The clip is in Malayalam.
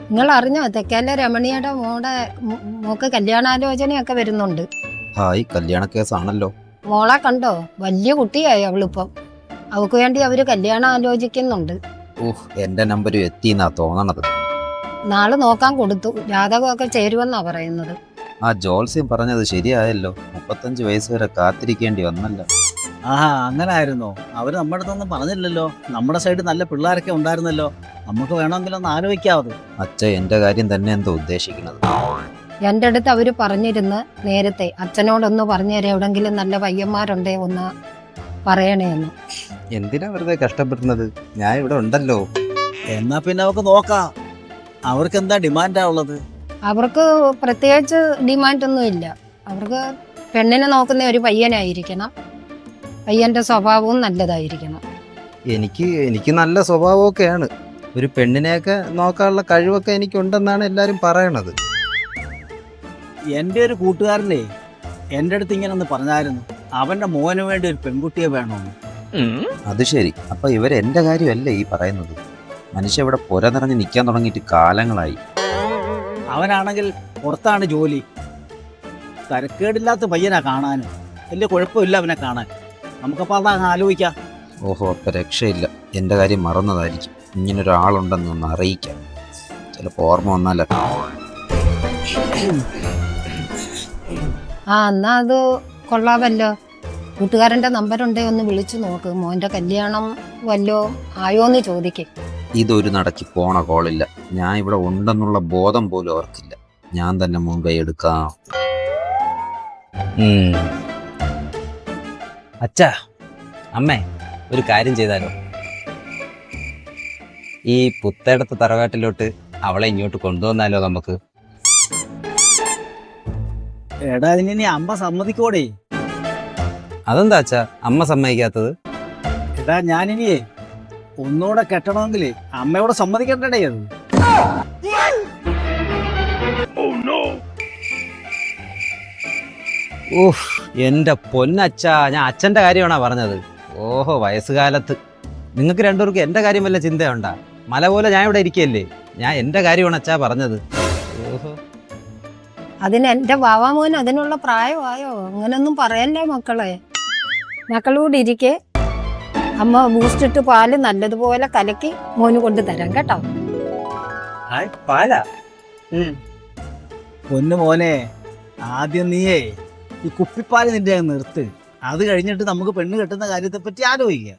നിങ്ങൾ അറിഞ്ഞോ തെക്കേലെ രമണിയുടെ മോക്ക് കല്യാണാലോചനയൊക്കെ വരുന്നുണ്ട്. ഹായ്, കല്യാണ കേസാണല്ലോ. മോളെ കണ്ടോ? വലിയ കുട്ടിയായി അവളിപ്പം. അവക്ക് വേണ്ടി അവര് കല്യാണം ആലോചിക്കുന്നുണ്ട്. എന്റെ നമ്പരും എത്തിന്നാ തോന്നണത്. നാളെ നോക്കാൻ കൊടുത്തു. ജാതകമൊക്കെ ചേരുവെന്നാ പറയുന്നത്. ആ ജോത്സ്യം പറഞ്ഞത് ശരിയായല്ലോ. 35 വയസ്സ് വരെ കാത്തിരിക്കേണ്ടി വന്നല്ലോ. അങ്ങനെ ആയിരുന്നോ? അവര് നമ്മുടെ അടുത്തൊന്നും പറഞ്ഞില്ലല്ലോ. നമ്മുടെ സൈഡ് നല്ല പിള്ളേരൊക്കെ ഉണ്ടായിരുന്നല്ലോ. നമുക്ക് വേണമെങ്കിലൊന്ന് ആലോചിക്കാവത്. അച്ഛ എന്റെ കാര്യം തന്നെ എന്താ ഉദ്ദേശിക്കുന്നത്? എൻ്റെ അടുത്ത് അവര് പറഞ്ഞിരുന്ന് നേരത്തെ അച്ഛനോടൊന്ന് പറഞ്ഞുതരാം, എവിടെങ്കിലും നല്ല പയ്യന്മാരുണ്ടേ ഒന്ന് പറയണേന്ന്. എന്തിനാ വെറുതെ കഷ്ടപ്പെടുന്നത്? ഞാൻ ഇവിടെ ഉണ്ടല്ലോ. എന്നാ പിന്നെ അവർക്ക് നോക്കാം. അവർക്ക് എന്താ ഡിമാൻഡാ ഉള്ളത്? അവർക്ക് പ്രത്യേകിച്ച് ഡിമാൻഡൊന്നും ഇല്ല. അവർക്ക് പെണ്ണിനെ നോക്കുന്ന ഒരു പയ്യനായിരിക്കണം. പയ്യന്റെ സ്വഭാവവും നല്ലതായിരിക്കണം. എനിക്ക് നല്ല സ്വഭാവമൊക്കെയാണ്. ഒരു പെണ്ണിനെയൊക്കെ നോക്കാനുള്ള കഴിവൊക്കെ എനിക്കുണ്ടെന്നാണ് എല്ലാരും പറയണത്. എൻ്റെ ഒരു കൂട്ടുകാരനെ എൻ്റെ അടുത്ത് ഇങ്ങനെ ഒന്ന് പറഞ്ഞായിരുന്നു, അവന്റെ മോന് വേണ്ടി ഒരു പെൺകുട്ടിയെ വേണമെന്ന്. അത് ശരി. അപ്പൊ എന്റെ കാര്യമല്ലേ ഈ പറയുന്നത്? മനുഷ്യ ഇവിടെ പുര നിറഞ്ഞ് നിൽക്കാൻ തുടങ്ങിയിട്ട് കാലങ്ങളായി. അവനാണെങ്കിൽ പുറത്താണ് ജോലി. തരക്കേടില്ലാത്ത പയ്യനാ കാണാനും. വലിയ കുഴപ്പമില്ല അവനെ കാണാൻ. നമുക്കപ്പോൾ അതാ ആലോചിക്കാം. അപ്പൊ രക്ഷയില്ല. എന്റെ കാര്യം മറന്നതായിരിക്കും. ഇങ്ങനൊരാളുണ്ടെന്ന് ഒന്ന് അറിയിക്കാം. ചിലപ്പോ ഓർമ്മ വന്നാലോ. എന്നാ അത് കൊള്ളാമല്ലോ. കൂട്ടുകാരന്റെ നമ്പറുണ്ടേ ഒന്ന് വിളിച്ചു നോക്ക്. മോന്റെ കല്യാണം വല്ലോ ആയോന്ന് ചോദിക്കേ. ഇതൊരു നടക്കി പോണ കോളില്ല. ഞാൻ ഇവിടെ ഉണ്ടെന്നുള്ള ബോധം പോലും അവർക്കില്ല. ഞാൻ തന്നെ മുൻകൈ എടുക്കാം. അച്ഛാ, അമ്മേ, ഒരു കാര്യം ചെയ്താലോ? ഈ പുത്തേടത്ത് തറവാട്ടിലോട്ട് അവളെ ഇങ്ങോട്ട് കൊണ്ടുവന്നാലോ നമുക്ക്? എടാ, ഇനി അമ്മ സമ്മതിക്കോടെ? അതെന്താ അച്ഛാ അമ്മ സമ്മതിക്കാത്തത്? എടാ, ഞാനിനിയേ ഒന്നുകൂടെ കെട്ടണമെങ്കിൽ അമ്മയോട് സമ്മതിക്കണ്ടേ അത്? എന്റെ പൊന്നച്ഛാ, ഞാൻ അച്ഛന്റെ കാര്യമാണോ പറഞ്ഞത്? ഓഹോ, വയസ്സുകാലത്ത് നിങ്ങൾക്ക് രണ്ടുപേർക്കും എന്റെ കാര്യം വല്ല ചിന്തയുണ്ടാ? മല പോലെ ഞാൻ ഇവിടെ ഇരിക്കല്ലേ. ഞാൻ എന്റെ കാര്യമാണ് അച്ഛാ പറഞ്ഞത്. ഓഹോ, അതിന് എൻ്റെ ബാവാമോൻ അതിനുള്ള പ്രായമായോ? അങ്ങനൊന്നും പറയല്ലേ മക്കളെ. മക്കളൂടെ ഇരിക്കെ അമ്മ ബൂസ്റ്റിട്ട് പാല് നല്ലതുപോലെ കലക്കി മോന് കൊണ്ട് തരാം കേട്ടോ. പാലാ? പൊന്നു മോനെ, ആദ്യം നീയേ ഈ കുപ്പിപ്പാല് നിന്റെ നിർത്ത്. അത് കഴിഞ്ഞിട്ട് നമുക്ക് പെണ്ണ് കെട്ടുന്ന കാര്യത്തെ പറ്റി ആലോചിക്കാം.